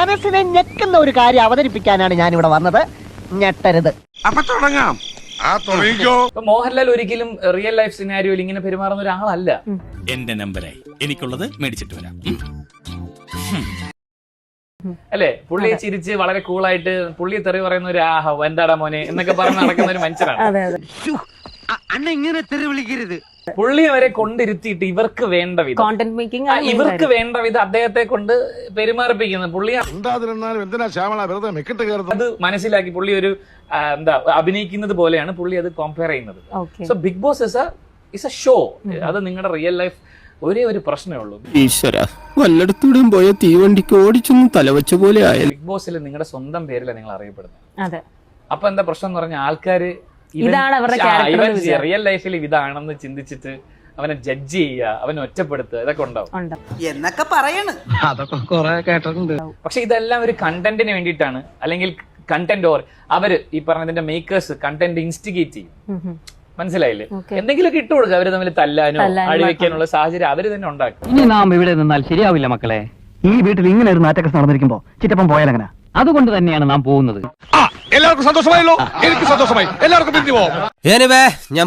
മനസ്സിനെ ഞെക്കുന്ന ഒരു കാര്യം അവതരിപ്പിക്കാനാണ് ഞാൻ ഇവിടെ വന്നത്. ഞെട്ടരുത്. അപ്പൊ തുടങ്ങാം. ഇപ്പൊ മോഹൻലാൽ ഒരിക്കലും റിയൽ ലൈഫ് സിനാരിയോയിൽ ഇങ്ങനെ പെരുമാറുന്ന ഒരാളല്ല. എന്റെ നമ്പരായി എനിക്കുള്ളത് മേടിച്ചിട്ട് വരാം. അല്ലെ, പുള്ളിയെ ചിരിച്ച് വളരെ കൂളായിട്ട് പുള്ളിയെ തെറി പറയുന്ന ഒരു ആഹ എന്താടാ മോനെ എന്നൊക്കെ പറഞ്ഞ് നടക്കുന്ന ഒരു മനുഷ്യനാണ്. അണ്ണ ഇങ്ങനെ തെറി വിളിക്കരുത്. പുള്ളിയെ വരെ കൊണ്ടിരുത്തിയിട്ട് ഇവർക്ക് വേണ്ട വിധം കോണ്ടന്റ് മേക്കിംഗ് ഇവർക്ക് വേണ്ട വിധം അദ്ദേഹത്തെ കൊണ്ട് പെരുമാറിപ്പിക്കുന്നത്. പുള്ളി അത് മനസ്സിലാക്കി പുള്ളി ഒരു എന്താ അഭിനയിക്കുന്നത് പോലെയാണ് പുള്ളി അത് കമ്പയർ ചെയ്യുന്നത്. So big boss is a show. അത് നിങ്ങളുടെ റിയൽ ലൈഫ് ഒരേ ഒരു പ്രശ്നമേ ഉള്ളൂ. ഈശ്വര, വല്ലയിടത്തൂടെയും പോയ തീവണ്ടിക്ക് ഓടിച്ചൊന്നും തലവെച്ച പോലെ ആയാലും ബിഗ് ബോസിൽ നിങ്ങളുടെ സ്വന്തം പേരിലാണ് നിങ്ങൾ അറിയപ്പെടുന്നത്. അതെ. അപ്പൊ എന്താ പ്രശ്നം എന്ന് പറഞ്ഞാൽ ആൾക്കാര് ഇതാണ് അവരുടെ റിയൽ ലൈഫിൽ ഇതാണെന്ന് ചിന്തിച്ചിട്ട് അവനെ ജഡ്ജ് ചെയ്യുക, അവനെ ഒറ്റപ്പെടുത്തുക, ഇതൊക്കെ ഉണ്ടാവും എന്നൊക്കെ പറയണ്. അതൊക്കെ കുറെ കേട്ടിട്ടുണ്ട്. പക്ഷെ ഇതെല്ലാം ഒരു കണ്ടന്റിന് വേണ്ടിയിട്ടാണ്. അല്ലെങ്കിൽ കണ്ടന്റ് ഓർ അവര് ഈ പറഞ്ഞതിന്റെ മേക്കേഴ്സ് കണ്ടന്റ് ഇൻസ്റ്റിഗേറ്റ് ചെയ്യും. മനസ്സിലായില്ലേ? എന്തെങ്കിലുമൊക്കെ ഇട്ട് കൊടുക്കുക. അവര് തമ്മിൽ തല്ലാനോ അഴിവെക്കാനുള്ള സാഹചര്യം അവര് തന്നെ ഉണ്ടാക്കും. ഇനി നാം ഇവിടെ നിന്നാൽ ശരിയാവില്ല മക്കളെ. ഈ വീട്ടിൽ ഇങ്ങനെ ഒരു നാറ്റൊക്കെ നടന്നിരിക്കുമ്പോ ചിറ്റപ്പം പോയാലെങ്ങനെ? അതുകൊണ്ട് തന്നെയാണ് നാം പോകുന്നത്. എല്ലാവർക്കും സന്തോഷമായല്ലോ. എനിക്ക് സന്തോഷമായി. എല്ലാവർക്കും പിരിഞ്ഞു പോവാം. ഞാൻ